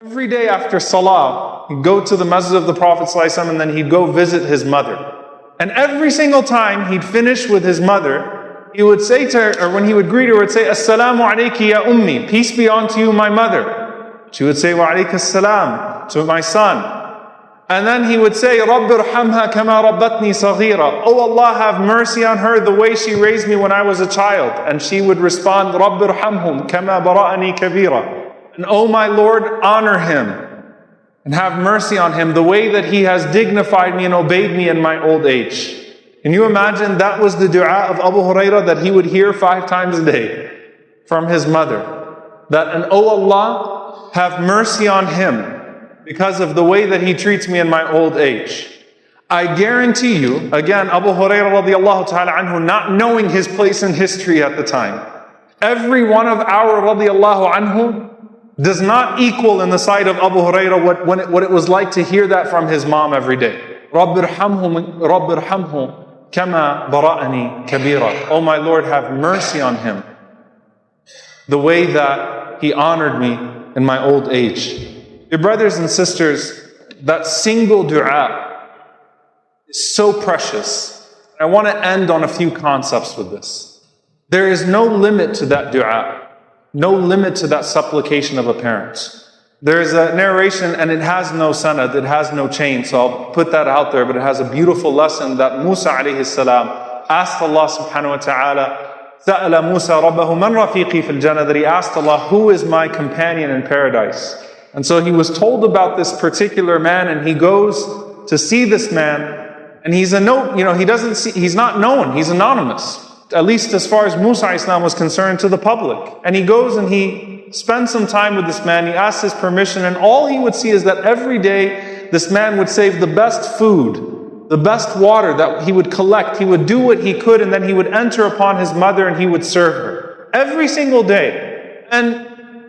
Every day after Salah, he'd go to the Masjid of the Prophet ﷺ and then he'd go visit his mother. And every single time he'd finish with his mother, he would say to her, or when he would greet her, he would say, Assalamu alayki ya ummi, peace be unto you, my mother. She would say, Wa alayka assalam, to my son. And then he would say, Rabbi irhamha kama rabbatni saghira. Oh Allah, have mercy on her the way she raised me when I was a child. And she would respond, Rabbi irhamhum kama bara'ani kabira. And oh my Lord, honor him and have mercy on him the way that he has dignified me and obeyed me in my old age. Can you imagine that was the dua of Abu Huraira that he would hear 5 times a day from his mother? That, and oh Allah, have mercy on him because of the way that he treats me in my old age. I guarantee you, again, Abu Huraira radiallahu ta'ala anhu, not knowing his place in history at the time, every one of our radiallahu anhu does not equal in the sight of Abu Huraira what it was like to hear that from his mom every day. Rabbi irhamhu kama bara'ani kabira. Oh my Lord, have mercy on him the way that he honored me in my old age. Dear brothers and sisters, that single dua is so precious. I want to end on a few concepts with this. There is no limit to that dua. No limit to that supplication of a parent. There is a narration and it has no sanad, it has no chain, so I'll put that out there, but it has a beautiful lesson that Musa alayhi salam asked Allah subhanahu wa ta'ala, Sa'ala Musa rabbahu man rafiqi fil jannah, that he asked Allah, who is my companion in paradise? And so he was told about this particular man and he goes to see this man and he's he's not known, he's anonymous. At least as far as Musa Islam was concerned, to the public. And he goes and he spends some time with this man, he asks his permission, and all he would see is that every day this man would save the best food, the best water that he would collect. He would do what he could and then he would enter upon his mother and he would serve her. Every single day. And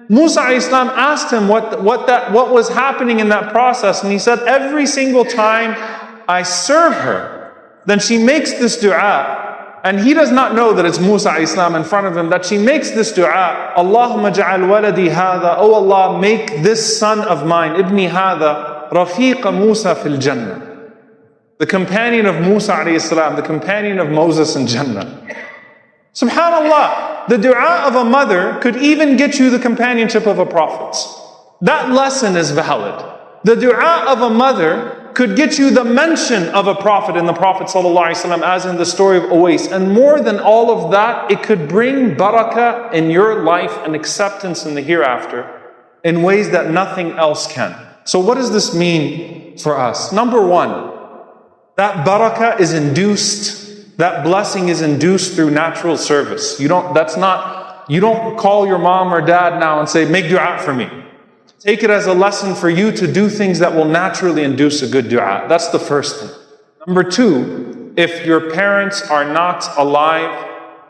Musa Islam asked him what was happening in that process, and he said, every single time I serve her, then she makes this dua. And he does not know that it's Musa Islam in front of him, that she makes this dua, Allahumma ja'al waladi hadha, oh Allah, make this son of mine, ibni hadha, rafiqa Musa fil Jannah. The companion of Musa alayhi salam, the companion of Moses in Jannah. SubhanAllah, the dua of a mother could even get you the companionship of a prophet. That lesson is valid. The dua of a mother could get you the mention of a prophet in the Prophet ﷺ, as in the story of Uwais. And more than all of that, it could bring barakah in your life and acceptance in the hereafter in ways that nothing else can. So what does this mean for us? Number one, that barakah is induced, that blessing is induced through natural service. You don't call your mom or dad now and say, make dua for me. Take it as a lesson for you to do things that will naturally induce a good dua. That's the first thing. Number two, if your parents are not alive,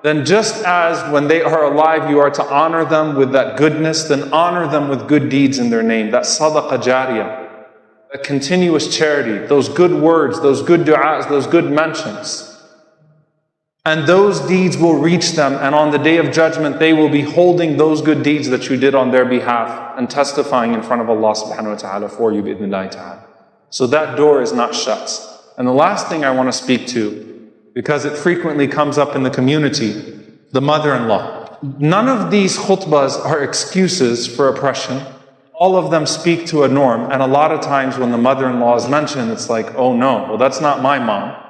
then just as when they are alive you are to honor them with that goodness, then honor them with good deeds in their name. That sadaqah jariyah, that continuous charity, those good words, those good du'as, those good mentions. And those deeds will reach them, and on the day of judgment they will be holding those good deeds that you did on their behalf and testifying in front of Allah subhanahu wa ta'ala for you bi'idhnillahi ta'ala. So that door is not shut. And the last thing I want to speak to, because it frequently comes up in the community, the mother-in-law. None of these khutbahs are excuses for oppression. All of them speak to a norm, and a lot of times when the mother-in-law is mentioned, it's like, oh no, well that's not my mom.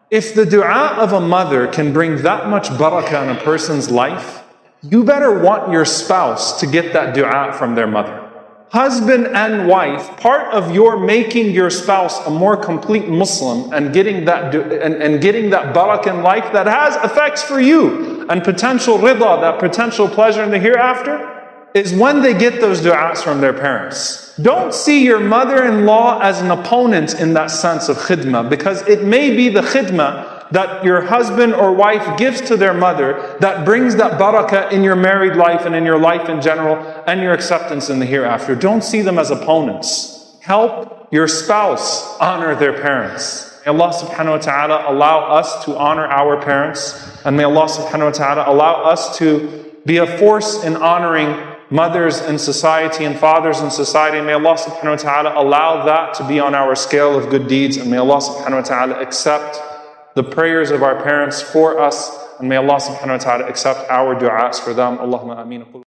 If the dua of a mother can bring that much barakah in a person's life, you better want your spouse to get that dua from their mother. Husband and wife, part of your making your spouse a more complete Muslim and getting that barakah in life that has effects for you and potential rida, that potential pleasure in the hereafter, is when they get those du'as from their parents. Don't see your mother-in-law as an opponent in that sense of khidmah, because it may be the khidmah that your husband or wife gives to their mother that brings that barakah in your married life and in your life in general and your acceptance in the hereafter. Don't see them as opponents. Help your spouse honor their parents. May Allah subhanahu wa ta'ala allow us to honor our parents, and may Allah subhanahu wa ta'ala allow us to be a force in honoring mothers in society and fathers in society. May Allah subhanahu wa ta'ala allow that to be on our scale of good deeds. And may Allah subhanahu wa ta'ala accept the prayers of our parents for us. And may Allah subhanahu wa ta'ala accept our du'as for them. Allahumma ameen.